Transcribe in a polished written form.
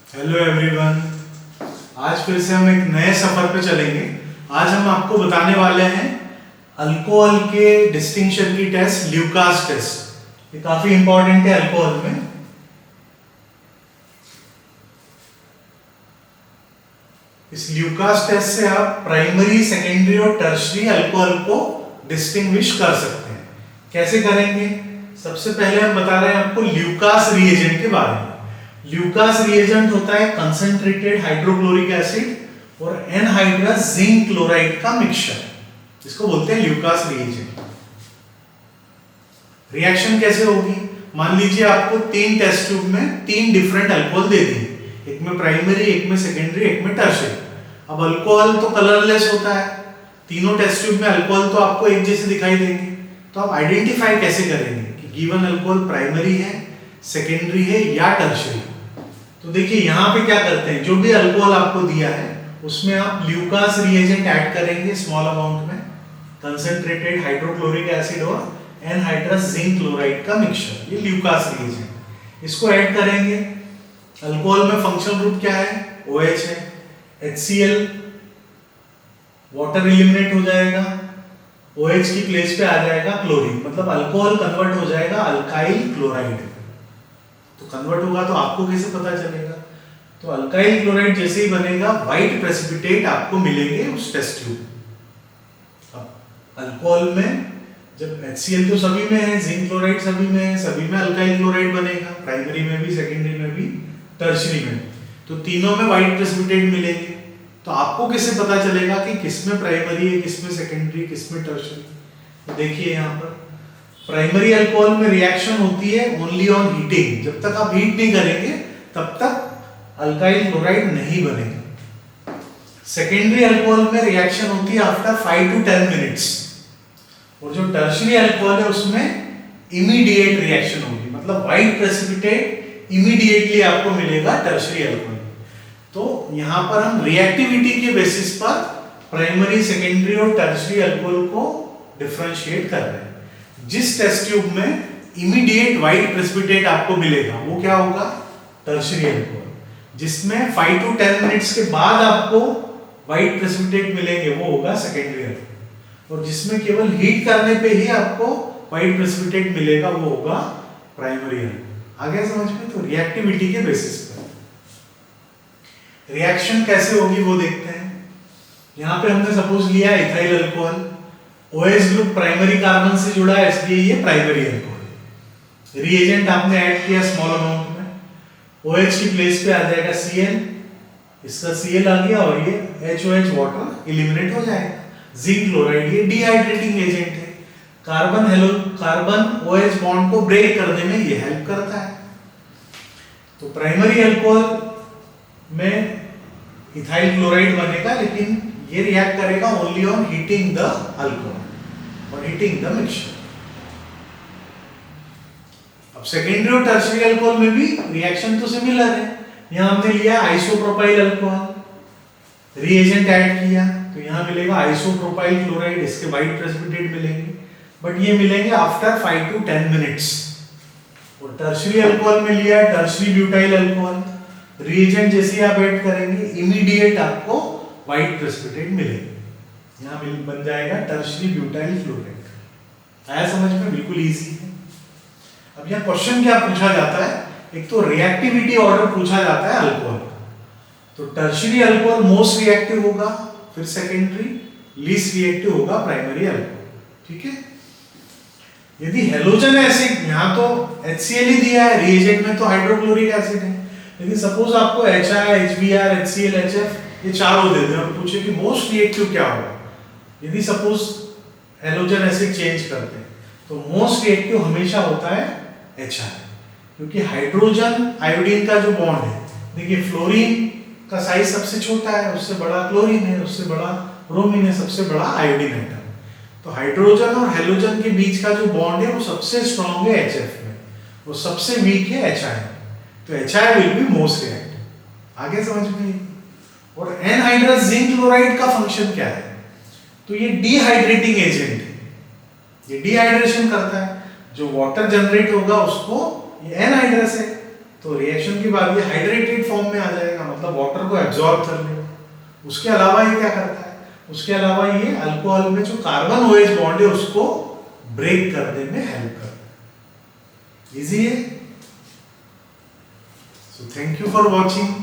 Hello everyone. आज फिर से हम एक नए सफर पे चलेंगे। आज हम आपको बताने वाले हैं अल्कोहल के डिस्टिंक्शन की टेस्ट, ल्यूकास टेस्ट। ये काफी इंपॉर्टेंट है अल्कोहल में। इस ल्यूकास टेस्ट से आप प्राइमरी, सेकेंडरी और टर्शरी अल्कोहल को डिस्टिंग्विश कर सकते हैं। कैसे करेंगे? सबसे पहले हम बता रहे हैं आपको ल्यूकास रिएजेंट के बारे में। ल्यूकास रिएजेंट होता है कंसंट्रेटेड हाइड्रोक्लोरिक एसिड और एनहाइड्रस जिंक क्लोराइड का मिक्सचर, इसको बोलते हैं ल्यूकास रिएजेंट। रिएक्शन कैसे होगी? मान लीजिए आपको 3 टेस्ट ट्यूब में 3 डिफरेंट अल्कोहल दे दिए, एक में प्राइमरी, एक में सेकेंडरी, एक में टर्शियरी। अब अल्कोहल तो कलरलेस होता है, तीनों टेस्ट ट्यूब में अल्कोहल तो आपको एक जैसे दिखाई देंगे। तो आप आइडेंटिफाई कैसे करेंगे कि गिवन अल्कोहल प्राइमरी है, सेकेंडरी है या टर्शियरी? तो देखिए यहाँ पे क्या करते हैं, जो भी अल्कोहल आपको दिया है उसमें आप ल्यूकास रिएजेंट ऐड करेंगे स्मॉल अमाउंट में, कंसंट्रेटेड हाइड्रोक्लोरिक एसिड और एनहाइड्रस जिंक क्लोराइड का मिक्सचर, ये ल्यूकास रिएजेंट। इसको ऐड करेंगे। अल्कोहल में फंक्शनल ग्रुप क्या है? OH है। HCl वाटर एलिमिनेट हो जाएगा, OH की प्लेस पे आ जाएगा क्लोरीन, मतलब अल्कोहल कन्वर्ट हो जाएगा अल्काइल क्लोराइड। तो कन्वर्ट होगा तो आपको कैसे पता चलेगा? तो अल्काइल क्लोराइड जैसे ही बनेगा, व्हाइट प्रेसिपिटेट आपको मिलेंगे उस टेस्ट ट्यूब। अब अल्कोहल में जब HCl तो सभी में है, जिंक क्लोराइड सभी में है, सभी में अल्काइल क्लोराइड बनेगा, प्राइमरी में भी, सेकेंडरी में भी, टर्शियरी में। तो तीनों में व्हाइट प्रेसिपिटेट मिलेंगे। तो आपको कैसे पता चलेगा कि किसमें प्राइमरी है, किसमें सेकेंडरी, किसमें टर्शियरी? तो देखिए यहाँ पर प्राइमरी अल्कोहल में रिएक्शन होती है ओनली ऑन हीटिंग। जब तक आप हीट नहीं करेंगे तब तक अल्काइल क्लोराइड नहीं बनेगा। सेकेंडरी अल्कोहल में रिएक्शन होती है आफ्टर 5 to 10 मिनट्स। और जो टर्शियरी अल्कोहल है उसमें इमीडिएट रिएक्शन होगी, मतलब व्हाइट प्रेसिपिटेट इमीडिएटली आपको मिलेगा टर्शियरी अल्कोहल। तो यहाँ पर हम रिएक्टिविटी के बेसिस पर प्राइमरी, सेकेंडरी और टर्शियरी अल्कोहल को डिफरेंशिएट कर रहे हैं। जिस टेस्ट ट्यूब में इमीडिएट व्हाइट प्रेसिपिटेट आपको मिलेगा वो क्या होगा? Tertiary alcohol. जिसमें 5 to 10 मिनट्स के बाद आपको व्हाइट प्रेसिपिटेट मिलेंगे वो होगा सेकेंडरी अल्कोहल। और जिसमें केवल हीट करने पे ही आपको व्हाइट प्रेसिपिटेट मिलेगा वो होगा प्राइमरी अल्कोहल। आगे समझ में? तो रिएक्टिविटी के बेसिस पर रिएक्शन कैसे होगी वो देखते हैं। यहाँ पे हमने सपोज लिया ethyl alcohol, OH group primary carbon से जुड़ा है इसलिए ये प्राइमरी अल्कोहल। रिएजेंट आपने ऐड किया स्मॉल अमाउंट में, OH की प्लेस पे आ जाएगा Cl, इसका Cl आ गया और ये HOH वाटर एलिमिनेट हो जाएगा। जिंक क्लोराइड ये डिहाइड्रेटिंग एजेंट है, कार्बन OH बॉन्ड को ब्रेक करने में ये हेल्प करता है। तो प्राइमरी अल्कोहल में इथाइल क्लोराइड बनेगा, लेकिन ये रिएक्ट करेगा only on heating the alcohol और हीटिंग द मिक्सचर। अब सेकेंडरी और टर्शियरी अल्कोहल में भी रिएक्शन तो सिमिलर है। यहां हमने लिया आइसोप्रोपाइल अल्कोहल, रिएजेंट ऐड किया तो यहां मिलेगा आइसोप्रोपाइल क्लोराइड, इसके व्हाइट प्रेसिपिटेट मिलेंगे, बट ये मिलेंगे आफ्टर 5 to 10 मिनट्स। और टर्शियरी अल्कोहल में लिया टर्शियरी ब्यूटाइल अल्कोहल, रिएजेंट जैसे आप ऐड करेंगे इमीडिएट आपको व्हाइट प्रेसिपिटेट मिलेगा, यहाँ बन जाएगा टर्शियरी ब्यूटाइल क्लोराइड। आया समझ में? बिल्कुल इजी है। अब यहाँ क्वेश्चन क्या पूछा जाता है? एक तो रिएक्टिविटी ऑर्डर पूछा जाता है अल्कोहल, तो टर्शियरी अल्कोहल मोस्ट रिएक्टिव होगा, फिर सेकेंडरी लीस्ट रिएक्टिव होगा प्राइमरी अल्कोहल। ठीक है। यदि हेलोजन एसिड, यहाँ तो HCl ही दिया है, रिएजेंट में तो हाइड्रोक्लोरिक एसिड है, लेकिन सपोज आपको HI, HBr, HCl, HF ये चारों दे दें और पूछे कि मोस्ट रिएक्टिव क्या होगा। यदि सपोज हेलोजन एसिड चेंज करते हैं तो मोस्ट रिएक्टिव हमेशा होता है HI, क्योंकि हाइड्रोजन आयोडीन का जो बॉन्ड है, देखिए फ्लोरीन का साइज सबसे छोटा है, उससे बड़ा क्लोरीन है, उससे बड़ा ब्रोमीन है, सबसे बड़ा आयोडीन है। तो हाइड्रोजन और हेलोजन के बीच का जो बॉन्ड है वो सबसे स्ट्रॉन्ग है HF में, वो सबसे वीक है HI। तो HI will be most reactive. आगे समझ में? और एनहाइड्रस जिंक क्लोराइड का फंक्शन क्या है? तो ये डिहाइड्रेटिंग एजेंट है, ये डिहाइड्रेशन करता है, जो वाटर जनरेट होगा उसको, ये एनहाइड्रस है, तो रिएक्शन के बाद ये हाइड्रेटेड फॉर्म में आ जाएगा, मतलब वाटर को एब्जॉर्ब कर ले। उसके अलावा ये क्या करता है, उसके अलावा ये अल्कोहल में जो कार्बन OH बॉन्ड है उसको ब्रेक करने में हेल्प करता है। इजी है। So thank you for watching.